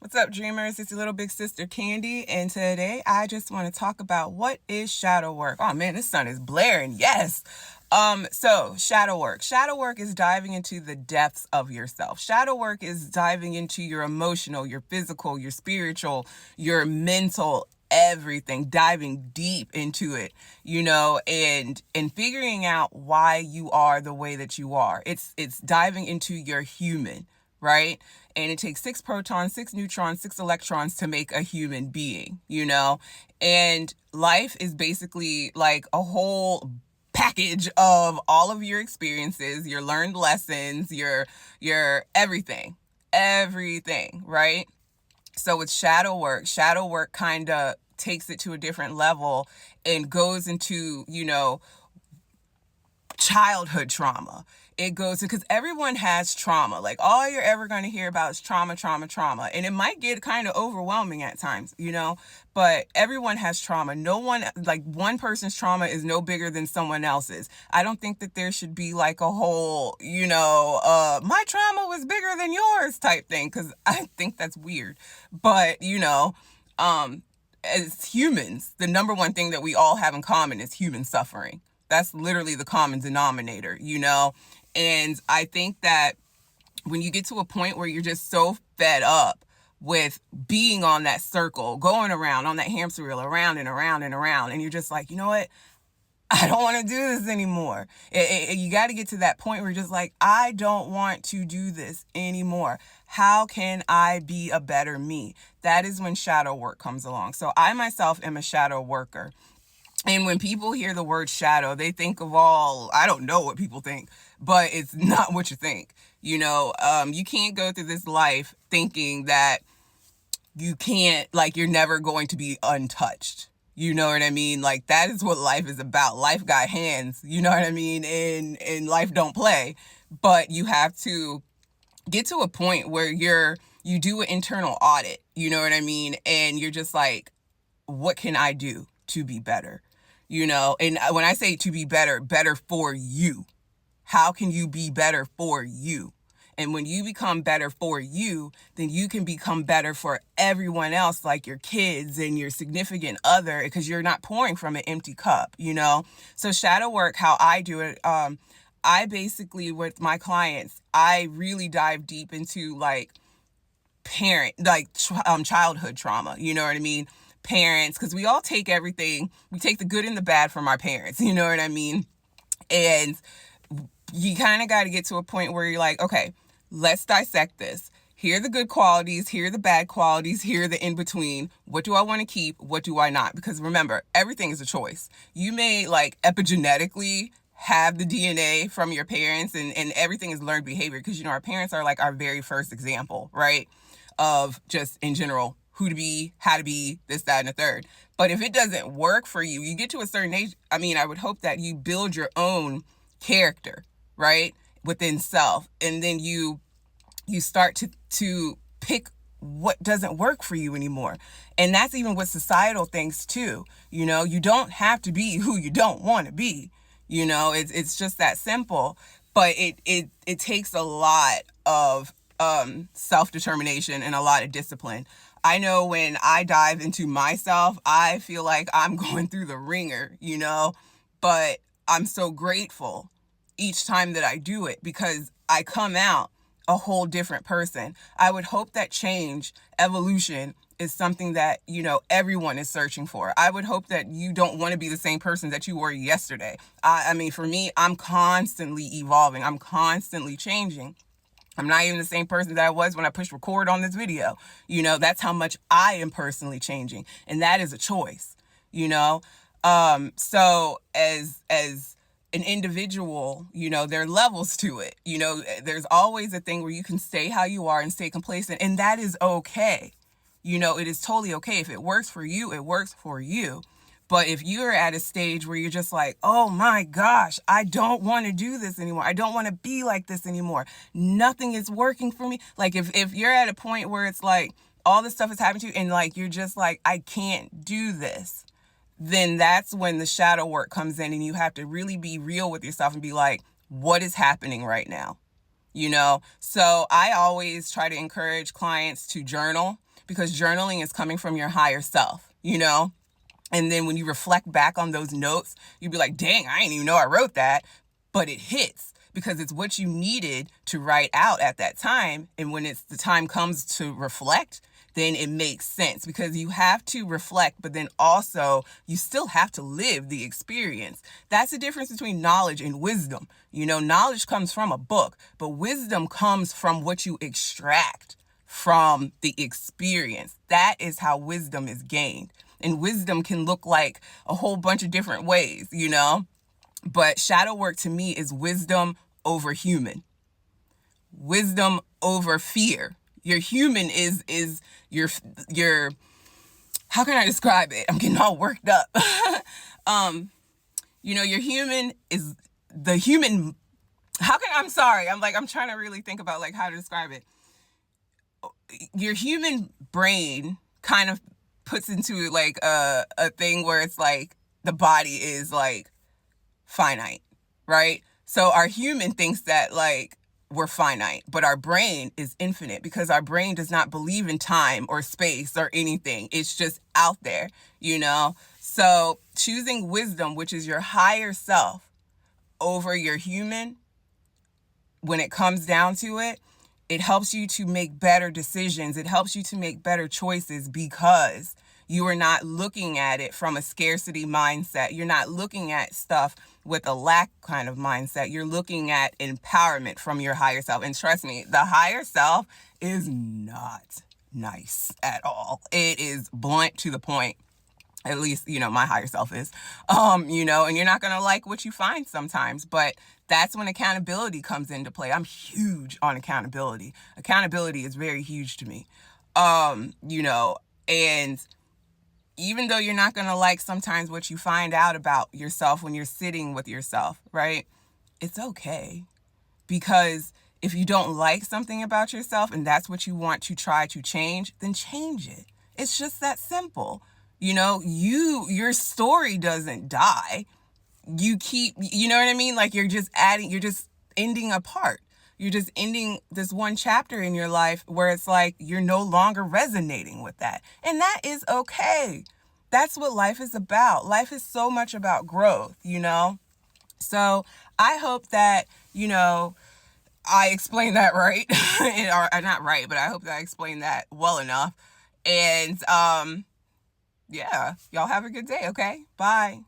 What's up, dreamers? It's your little big sister Candy, and today I just want to talk about what is shadow work. Oh man, this sun is blaring. Yes. So shadow work. Shadow work is diving into the depths of yourself. Shadow work is diving into your emotional, your physical, your spiritual, your mental, everything, diving deep into it, and figuring out why you are the way that you are. It's diving into your human, right? And it takes 6 protons, 6 neutrons, 6 electrons to make a human being. And life is basically like a whole package of all of your experiences, your learned lessons, your everything, right? So with shadow work kind of takes it to a different level and goes into, childhood trauma. It goes because everyone has trauma. Like all you're ever going to hear about is trauma, trauma, trauma. And it might get kind of overwhelming at times, but everyone has trauma. No one, like one person's trauma is no bigger than someone else's. I don't think that there should be like a whole, my trauma was bigger than yours type thing, because I think that's weird. But, as humans, the number one thing that we all have in common is human suffering. That's literally the common denominator. And I think that when you get to a point where you're just so fed up with being on that circle, going around on that hamster wheel, around and around and around, and you're just like, you know what? I don't want to do this anymore. You got to get to that point where you're just like, I don't want to do this anymore. How can I be a better me? That is when shadow work comes along. So I myself am a shadow worker. And when people hear the word shadow, they think of I don't know what people think, but it's not what you think. You can't go through this life thinking that you can't, like, you're never going to be untouched. You know what I mean? Like, that is what life is about. Life got hands, you know what I mean? And life don't play. But you have to get to a point where you do an internal audit, you know what I mean? And you're just like, what can I do to be better? And when I say to be better, better for you. How can you be better for you? And when you become better for you, then you can become better for everyone else, like your kids and your significant other, because you're not pouring from an empty cup. So shadow work, how I do it, I basically, with my clients, I really dive deep into like childhood trauma, you know what I mean? Parents, because we all take everything, we take the good and the bad from our parents, you know what I mean? And you kind of got to get to a point where you're like, okay, let's dissect this. Here are the good qualities, here are the bad qualities, here are the in between. What do I want to keep? What do I not? Because remember, everything is a choice. You may like epigenetically have the DNA from your parents, and everything is learned behavior, because our parents are like our very first example, right? Of just in general who to be, how to be, this, that, and the third. But if it doesn't work for you, you get to a certain age. I mean, I would hope that you build your own character, right, within self, and then you start to pick what doesn't work for you anymore. And that's even what societal thinks too. You don't have to be who you don't want to be. It's just that simple. But it takes a lot of self-determination and a lot of discipline. I know when I dive into myself, I feel like I'm going through the ringer, but I'm so grateful each time that I do it, because I come out a whole different person. I would hope that change, evolution, is something that, everyone is searching for. I would hope that you don't want to be the same person that you were yesterday. I mean, for me, I'm constantly evolving. I'm constantly changing. I'm not even the same person that I was when I pushed record on this video. That's how much I am personally changing. And that is a choice. So as an individual, there are levels to it. There's always a thing where you can stay how you are and stay complacent. And that is okay. It is totally okay. If it works for you, it works for you. But if you're at a stage where you're just like, oh my gosh, I don't want to do this anymore. I don't want to be like this anymore. Nothing is working for me. Like if you're at a point where it's like all this stuff is happening to you and like you're just like, I can't do this, then that's when the shadow work comes in, and you have to really be real with yourself and be like, what is happening right now? So I always try to encourage clients to journal. because journaling is coming from your higher self, you know? And then when you reflect back on those notes, you'd be like, dang, I didn't even know I wrote that. But it hits because it's what you needed to write out at that time. And when the time comes to reflect, then it makes sense, because you have to reflect, but then also you still have to live the experience. That's the difference between knowledge and wisdom. You know, knowledge comes from a book, but wisdom comes from what you extract from the experience. That is how wisdom is gained. And wisdom can look like a whole bunch of different ways, you know? But shadow work to me is wisdom over human. Wisdom over fear. Your human is your how can I describe it? I'm getting all worked up. You know, your human is the human. I'm sorry. I'm trying to really think about like how to describe it. Your human brain kind of puts into like a thing where it's like the body is like finite, right? So our human thinks that like we're finite, but our brain is infinite, because our brain does not believe in time or space or anything. It's just out there, you know? So choosing wisdom, which is your higher self, over your human, when it comes down to it, it helps you to make better decisions. It helps you to make better choices, because you are not looking at it from a scarcity mindset. You're not looking at stuff with a lack kind of mindset. You're looking at empowerment from your higher self. And trust me, the higher self is not nice at all. It is blunt to the point. At least, you know, my higher self is, you know, and you're not going to like what you find sometimes, but that's when accountability comes into play. I'm huge on accountability. Accountability is very huge to me. You know, and even though you're not going to like sometimes what you find out about yourself when you're sitting with yourself, right? It's okay. Because if you don't like something about yourself and that's what you want to try to change, then change it. It's just that simple. You know, your story doesn't die. You keep, you know what I mean? Like you're just ending a part. You're just ending this one chapter in your life where it's like you're no longer resonating with that. And that is okay. That's what life is about. Life is so much about growth, you know? So I hope that, you know, I explained that right. Or not right, but I hope that I explained that well enough. And yeah, y'all have a good day, okay? Bye.